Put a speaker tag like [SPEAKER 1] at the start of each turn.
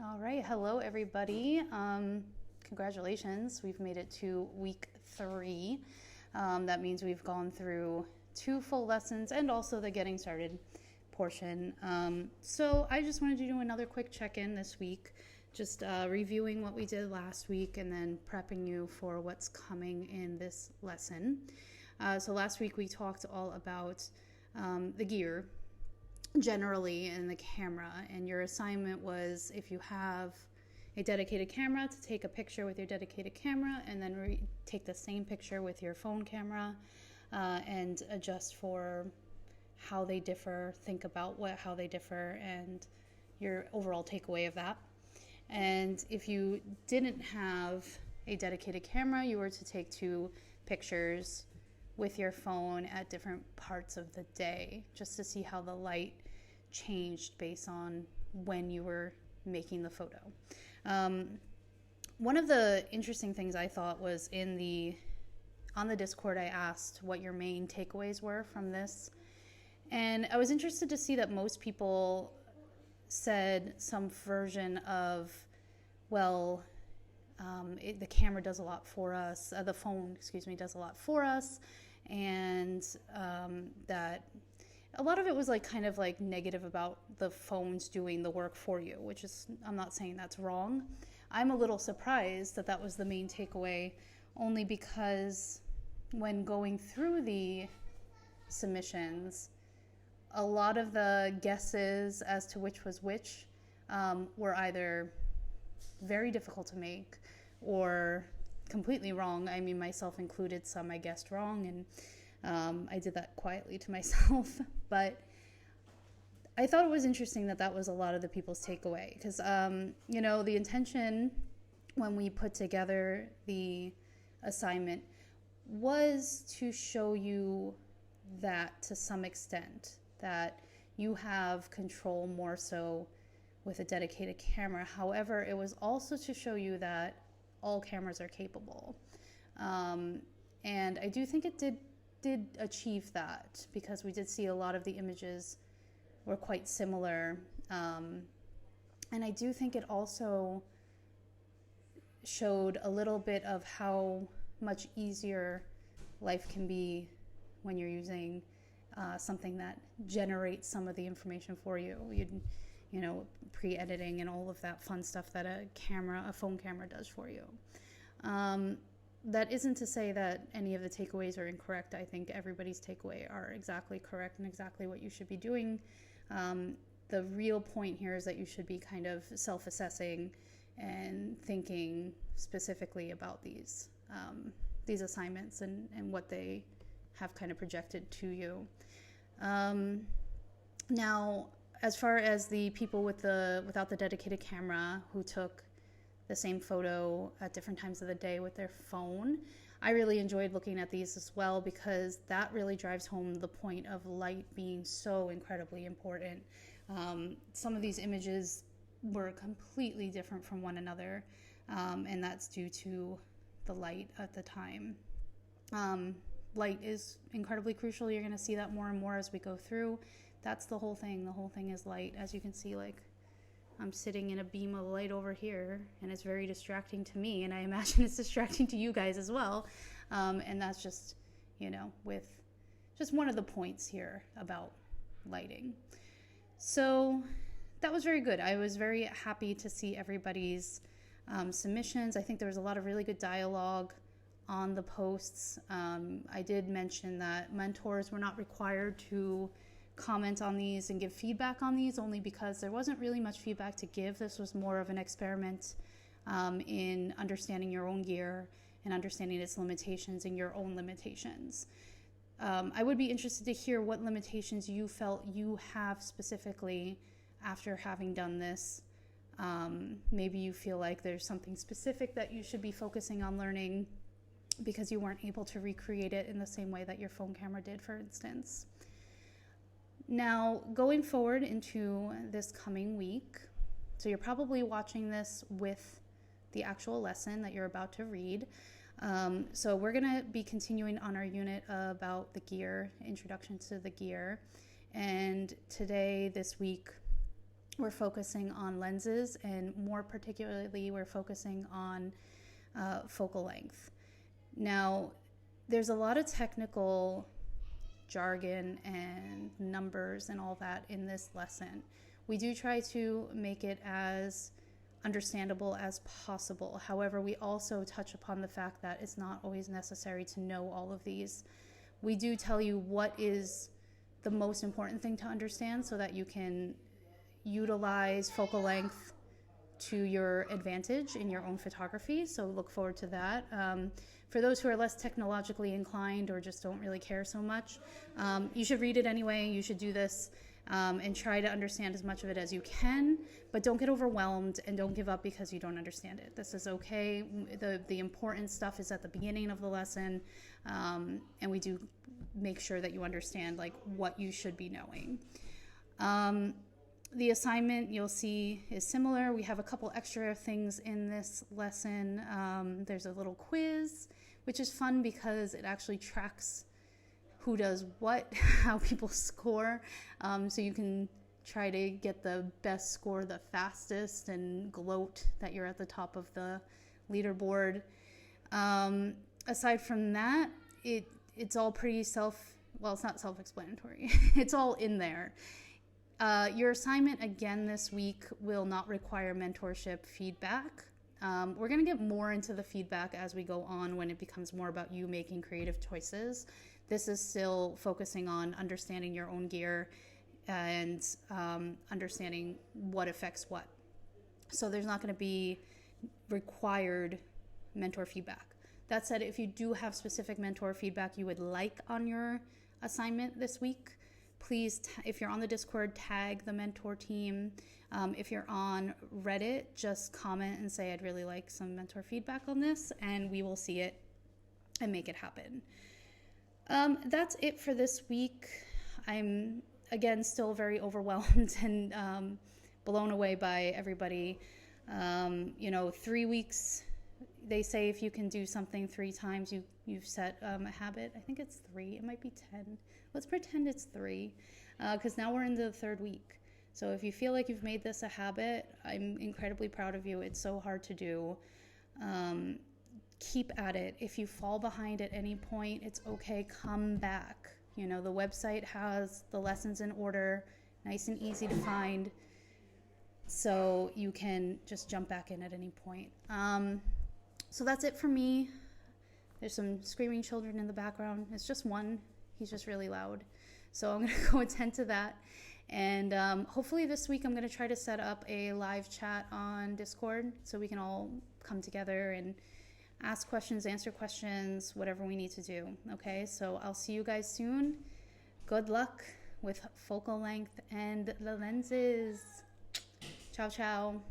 [SPEAKER 1] All right. Hello, everybody. Congratulations. We've made it to week 3. That means we've gone through 2 full lessons and also the getting started portion. So I just wanted to do another quick check-in this week, just reviewing what we did last week and then prepping you for what's coming in this lesson. So last week we talked all about the gear generally in the camera, and your assignment was, if you have a dedicated camera, to take a picture with your dedicated camera and then take the same picture with your phone camera and adjust for how they differ, think about how they differ and your overall takeaway of that. And if you didn't have a dedicated camera, you were to take 2 pictures with your phone at different parts of the day, just to see how the light changed based on when you were making the photo. One of the interesting things I thought was on the Discord, I asked what your main takeaways were from this. And I was interested to see that most people said some version of, well, the camera does a lot for us, the phone, does a lot for us, and that a lot of it was kind of negative about the phones doing the work for you, which is, I'm not saying that's wrong. I'm a little surprised that that was the main takeaway, only because when going through the submissions, a lot of the guesses as to which was which were either very difficult to make or completely wrong. I mean, myself included, some I guessed wrong, and I did that quietly to myself. But I thought it was interesting that that was a lot of the people's takeaway, because, the intention when we put together the assignment was to show you that, to some extent, that you have control more so with a dedicated camera. However, it was also to show you that all cameras are capable. And I do think it did achieve that, because we did see a lot of the images were quite similar. And I do think it also showed a little bit of how much easier life can be when you're using something that generates some of the information for you. Pre-editing and all of that fun stuff that a phone camera does for you. That isn't to say that any of the takeaways are incorrect. I think everybody's takeaway are exactly correct and exactly what you should be doing. The real point here is that you should be kind of self-assessing and thinking specifically about these assignments and what they have kind of projected to you. Now, as far as the people without the dedicated camera who took the same photo at different times of the day with their phone, I really enjoyed looking at these as well, because that really drives home the point of light being so incredibly important. Some of these images were completely different from one another, and that's due to the light at the time. Light is incredibly crucial. You're going to see that more and more as we go through. That's the whole thing. The whole thing is light. As you can see, I'm sitting in a beam of light over here, and it's very distracting to me, and I imagine it's distracting to you guys as well. And that's just, with just one of the points here about lighting. So that was very good. I was very happy to see everybody's submissions. I think there was a lot of really good dialogue on the posts. I did mention that mentors were not required to comment on these and give feedback on these, only because there wasn't really much feedback to give. This was more of an experiment in understanding your own gear and understanding its limitations and your own limitations. I would be interested to hear what limitations you felt you have specifically after having done this. Maybe you feel like there's something specific that you should be focusing on learning because you weren't able to recreate it in the same way that your phone camera did, for instance. Now, going forward into this coming week, so you're probably watching this with the actual lesson that you're about to read. So we're going to be continuing on our unit about the gear, introduction to the gear. And today, this week, we're focusing on lenses, and more particularly, we're focusing on focal length. Now, there's a lot of technical jargon and numbers and all that in this lesson. We do try to make it as understandable as possible. However, we also touch upon the fact that it's not always necessary to know all of these. We do tell you what is the most important thing to understand so that you can utilize focal length to your advantage in your own photography. So look forward to that. For those who are less technologically inclined or just don't really care so much, you should read it anyway. You should do this and try to understand as much of it as you can, but don't get overwhelmed and don't give up because you don't understand it. This is okay. The important stuff is at the beginning of the lesson, and we do make sure that you understand like what you should be knowing. The assignment you'll see is similar. We have a couple extra things in this lesson. There's a little quiz, which is fun because it actually tracks who does what, how people score. So you can try to get the best score the fastest and gloat that you're at the top of the leaderboard. Aside from that, it's all pretty it's not self-explanatory. It's all in there. Your assignment again this week will not require mentorship feedback. We're going to get more into the feedback as we go on when it becomes more about you making creative choices. This is still focusing on understanding your own gear and understanding what affects what. So there's not going to be required mentor feedback. That said, if you do have specific mentor feedback you would like on your assignment this week, please, if you're on the Discord, tag the mentor team. If you're on Reddit, just comment and say, I'd really like some mentor feedback on this, and we will see it and make it happen. That's it for this week. I'm, again, still very overwhelmed and blown away by everybody. 3 weeks, they say if you can do something 3 times, you've set a habit. I think it's 3. It might be 10. Let's pretend it's 3, because now we're in the 3rd week. So if you feel like you've made this a habit, I'm incredibly proud of you. It's so hard to do. Keep at it. If you fall behind at any point, it's okay. Come back. The website has the lessons in order, nice and easy to find, so you can just jump back in at any point. So that's it for me. There's some screaming children in the background. It's just one. He's just really loud. So I'm going to go attend to that. And hopefully this week I'm going to try to set up a live chat on Discord so we can all come together and ask questions, answer questions, whatever we need to do. Okay, so I'll see you guys soon. Good luck with focal length and the lenses. Ciao, ciao.